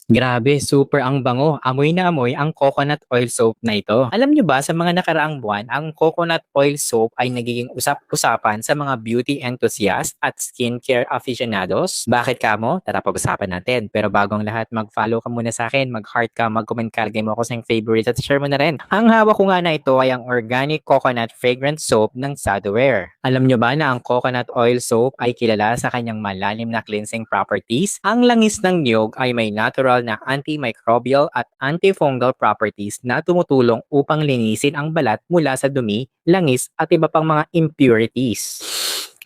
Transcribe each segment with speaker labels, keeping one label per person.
Speaker 1: Grabe, super ang bango. Amoy na amoy ang coconut oil soap na ito. Alam nyo ba, sa mga nakaraang buwan, ang coconut oil soap ay nagiging usap-usapan sa mga beauty enthusiasts at skincare aficionados? Bakit ka mo? Tara pag-usapan natin. Pero bago ang lahat, mag-follow ka muna sa akin, mag-heart ka, mag-comment ka, lagay mo ako sa iyong favorite at share mo na rin. Ang hawak ko nga na ito ay ang organic coconut fragrance soap ng Sadoware. Alam nyo ba na ang coconut oil soap ay kilala sa kanyang malalim na cleansing properties? Ang langis ng niyog ay may natural na antimicrobial at antifungal properties na tumutulong upang linisin ang balat mula sa dumi, langis at iba pang mga impurities.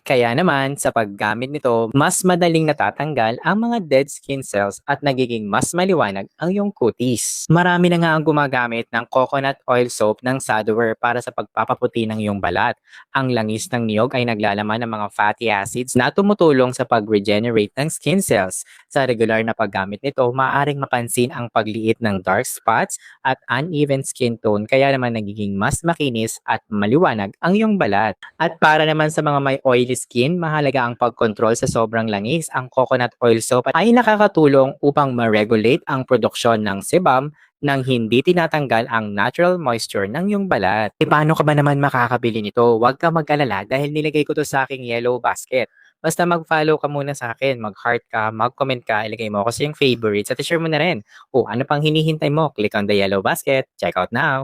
Speaker 1: Kaya naman, sa paggamit nito, mas madaling natatanggal ang mga dead skin cells at nagiging mas maliwanag ang iyong kutis. Marami na nga ang gumagamit ng coconut oil soap ng Sadoware para sa pagpapaputi ng iyong balat. Ang langis ng niyog ay naglalaman ng mga fatty acids na tumutulong sa pag-regenerate ng skin cells. Sa regular na paggamit nito, maaaring mapansin ang pagliit ng dark spots at uneven skin tone, kaya naman nagiging mas makinis at maliwanag ang iyong balat. At para naman sa mga may oily skin, mahalaga ang pagkontrol sa sobrang langis. Ang coconut oil soap ay nakakatulong upang ma-regulate ang produksyon ng sebum nang hindi tinatanggal ang natural moisture ng iyong balat. E paano ka ba naman makakabili nito? Huwag ka mag-alala dahil nilagay ko to sa aking yellow basket. Basta mag-follow ka muna sa akin, mag-heart ka, mag-comment ka, ilagay mo ako sa iyong favorites at i-share mo na rin. O ano pang hinihintay mo? Click on the yellow basket. Check out now!